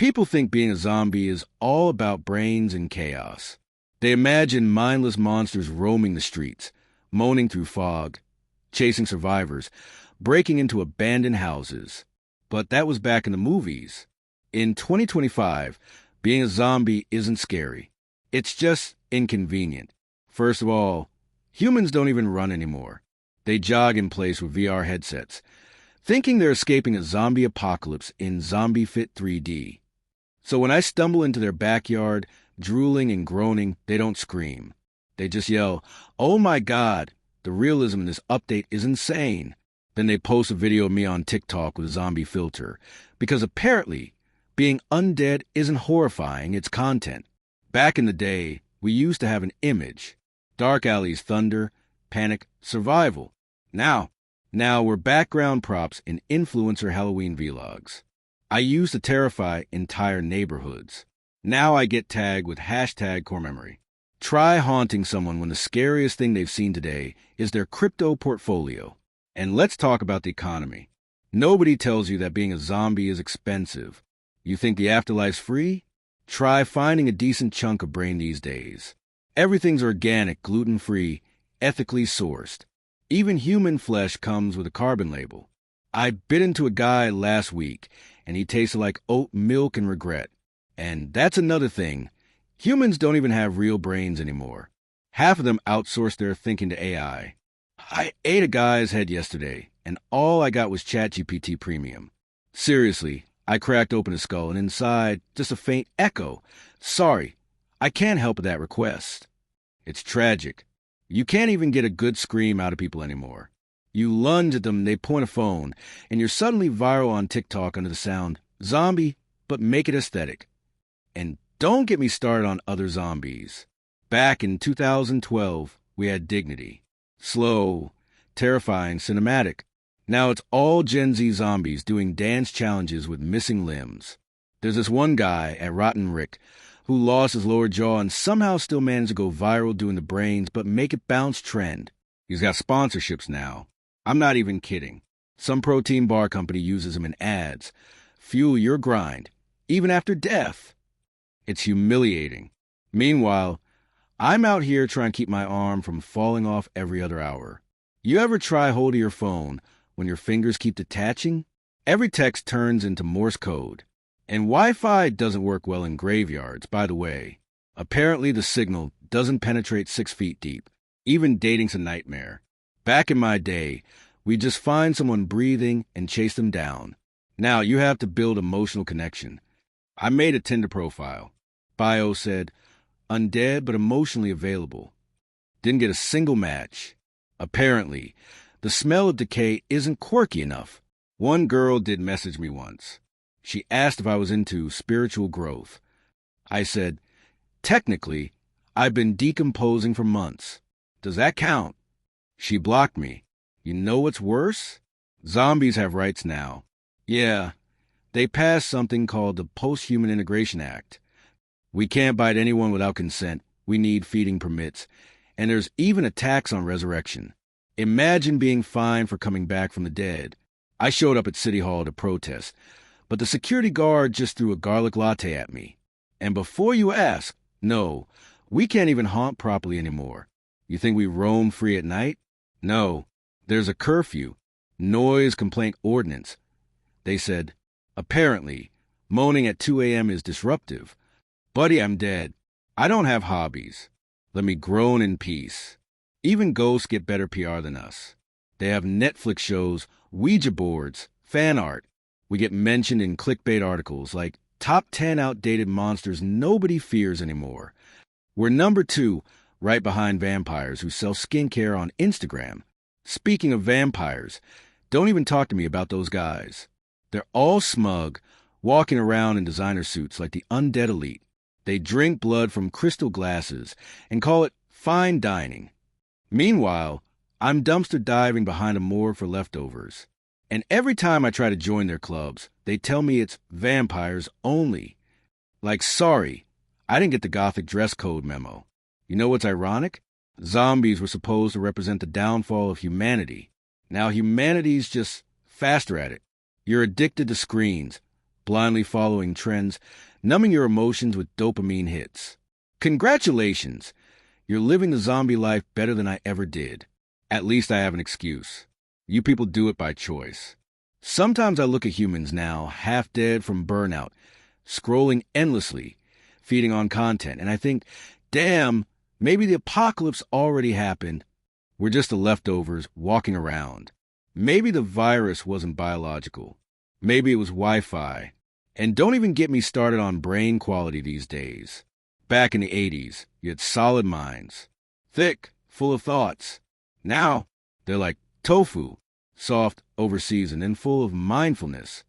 People think being a zombie is all about brains and chaos. They imagine mindless monsters roaming the streets, moaning through fog, chasing survivors, breaking into abandoned houses. But that was back in the movies. In 2025, being a zombie isn't scary. It's just inconvenient. First of all, humans don't even run anymore. They jog in place with VR headsets, thinking they're escaping a zombie apocalypse in Zombie Fit 3D. So when I stumble into their backyard, drooling and groaning, they don't scream. They just yell, "Oh my God, the realism in this update is insane." Then they post a video of me on TikTok with a zombie filter, because apparently being undead isn't horrifying, it's content. Back in the day, we used to have an image. Dark alleys, thunder, panic, survival. Now we're background props in influencer Halloween vlogs. I used to terrify entire neighborhoods. Now I get tagged with #core memory. Try haunting someone when the scariest thing they've seen today is their crypto portfolio. And let's talk about the economy. Nobody tells you that being a zombie is expensive. You think the afterlife's free? Try finding a decent chunk of brain these days. Everything's organic, gluten-free, ethically sourced. Even human flesh comes with a carbon label. I bit into a guy last week, and he tasted like oat milk and regret. And that's another thing. Humans don't even have real brains anymore. Half of them outsource their thinking to AI. I ate a guy's head yesterday, and all I got was ChatGPT Premium. Seriously, I cracked open his skull, and inside, just a faint echo. Sorry, I can't help with that request. It's tragic. You can't even get a good scream out of people anymore. You lunge at them, they point a phone, and you're suddenly viral on TikTok under the sound, zombie, but make it aesthetic. And don't get me started on other zombies. Back in 2012, we had dignity. Slow, terrifying, cinematic. Now it's all Gen Z zombies doing dance challenges with missing limbs. There's this one guy at Rotten Rick who lost his lower jaw and somehow still managed to go viral doing the brains but make it bounce trend. He's got sponsorships now. I'm not even kidding. Some protein bar company uses him in ads. Fuel your grind, even after death. It's humiliating. Meanwhile, I'm out here trying to keep my arm from falling off every other hour. You ever try holding your phone when your fingers keep detaching? Every text turns into Morse code. And Wi-Fi doesn't work well in graveyards, by the way. Apparently the signal doesn't penetrate 6 feet deep. Even dating's a nightmare. Back in my day, we'd just find someone breathing and chase them down. Now you have to build emotional connection. I made a Tinder profile. Bio said, "Undead but emotionally available." Didn't get a single match. Apparently, the smell of decay isn't quirky enough. One girl did message me once. She asked if I was into spiritual growth. I said, "Technically, I've been decomposing for months. Does that count?" She blocked me. You know what's worse? Zombies have rights now. Yeah, they passed something called the Post-Human Integration Act. We can't bite anyone without consent. We need feeding permits. And there's even a tax on resurrection. Imagine being fined for coming back from the dead. I showed up at City Hall to protest, but the security guard just threw a garlic latte at me. And before you ask, no, we can't even haunt properly anymore. You think we roam free at night? No, there's a curfew, noise complaint ordinance. They said, apparently, moaning at 2 a.m. is disruptive. Buddy, I'm dead. I don't have hobbies. Let me groan in peace. Even ghosts get better PR than us. They have Netflix shows, Ouija boards, fan art. We get mentioned in clickbait articles like top 10 outdated monsters nobody fears anymore. We're number 2, right behind vampires who sell skincare on Instagram. Speaking of vampires, don't even talk to me about those guys. They're all smug, walking around in designer suits like the Undead elite. They drink blood from crystal glasses and call it fine dining. Meanwhile, I'm dumpster diving behind a morgue for leftovers. And every time I try to join their clubs, they tell me it's vampires only. Like, sorry, I didn't get the Gothic dress code memo. You know what's ironic? Zombies were supposed to represent the downfall of humanity. Now humanity's just faster at it. You're addicted to screens, blindly following trends, numbing your emotions with dopamine hits. Congratulations! You're living the zombie life better than I ever did. At least I have an excuse. You people do it by choice. Sometimes I look at humans now, half dead from burnout, scrolling endlessly, feeding on content, and I think, damn, maybe the apocalypse already happened. We're just the leftovers walking around. Maybe the virus wasn't biological. Maybe it was Wi-Fi. And don't even get me started on brain quality these days. Back in the 80s, you had solid minds. Thick, full of thoughts. Now, they're like tofu, soft, overseasoned, and full of mindfulness.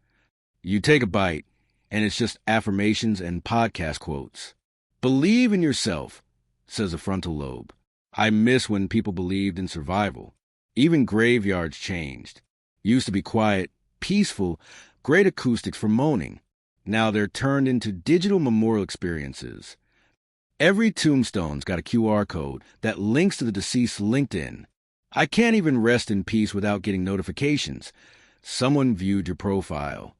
You take a bite, and it's just affirmations and podcast quotes. Believe in yourself, says the frontal lobe. I miss when people believed in survival. Even graveyards changed. Used to be quiet, peaceful, great acoustics for moaning. Now they're turned into digital memorial experiences. Every tombstone's got a QR code that links to the deceased's LinkedIn. I can't even rest in peace without getting notifications. Someone viewed your profile.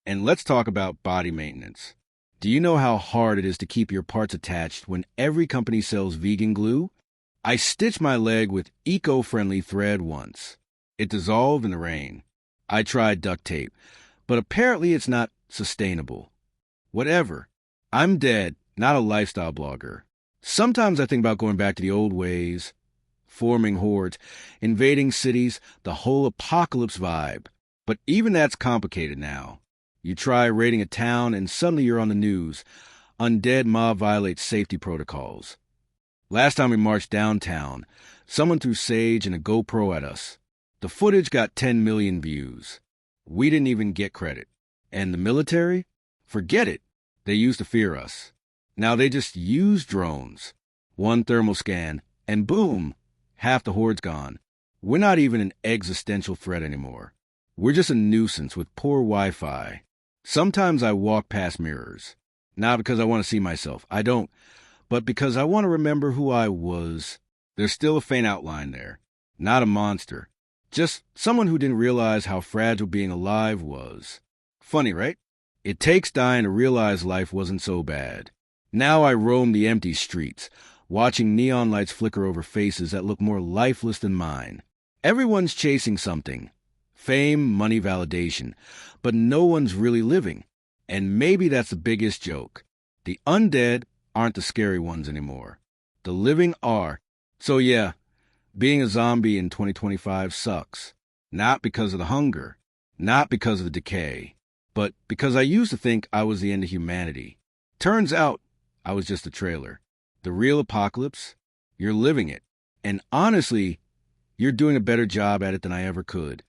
And let's talk about body maintenance. Do you know how hard it is to keep your parts attached when every company sells vegan glue? I stitched my leg with eco-friendly thread once. It dissolved in the rain. I tried duct tape, but apparently it's not sustainable. Whatever. I'm dead, not a lifestyle blogger. Sometimes I think about going back to the old ways, forming hordes, invading cities, the whole apocalypse vibe. But even that's complicated now. You try raiding a town and suddenly you're on the news. Undead mob violates safety protocols. Last time we marched downtown, someone threw sage and a GoPro at us. The footage got 10 million views. We didn't even get credit. And the military? Forget it. They used to fear us. Now they just use drones. One thermal scan, and boom, half the horde's gone. We're not even an existential threat anymore. We're just a nuisance with poor Wi-Fi. Sometimes I walk past mirrors. Not because I want to see myself. I don't. But because I want to remember who I was. There's still a faint outline there. Not a monster. Just someone who didn't realize how fragile being alive was. Funny, right? It takes dying to realize life wasn't so bad. Now I roam the empty streets, watching neon lights flicker over faces that look more lifeless than mine. Everyone's chasing something. Fame, money, validation. But no one's really living. And maybe that's the biggest joke. The undead aren't the scary ones anymore. The living are. So yeah, being a zombie in 2025 sucks. Not because of the hunger. Not because of the decay. But because I used to think I was the end of humanity. Turns out, I was just a trailer. The real apocalypse? You're living it. And honestly, you're doing a better job at it than I ever could.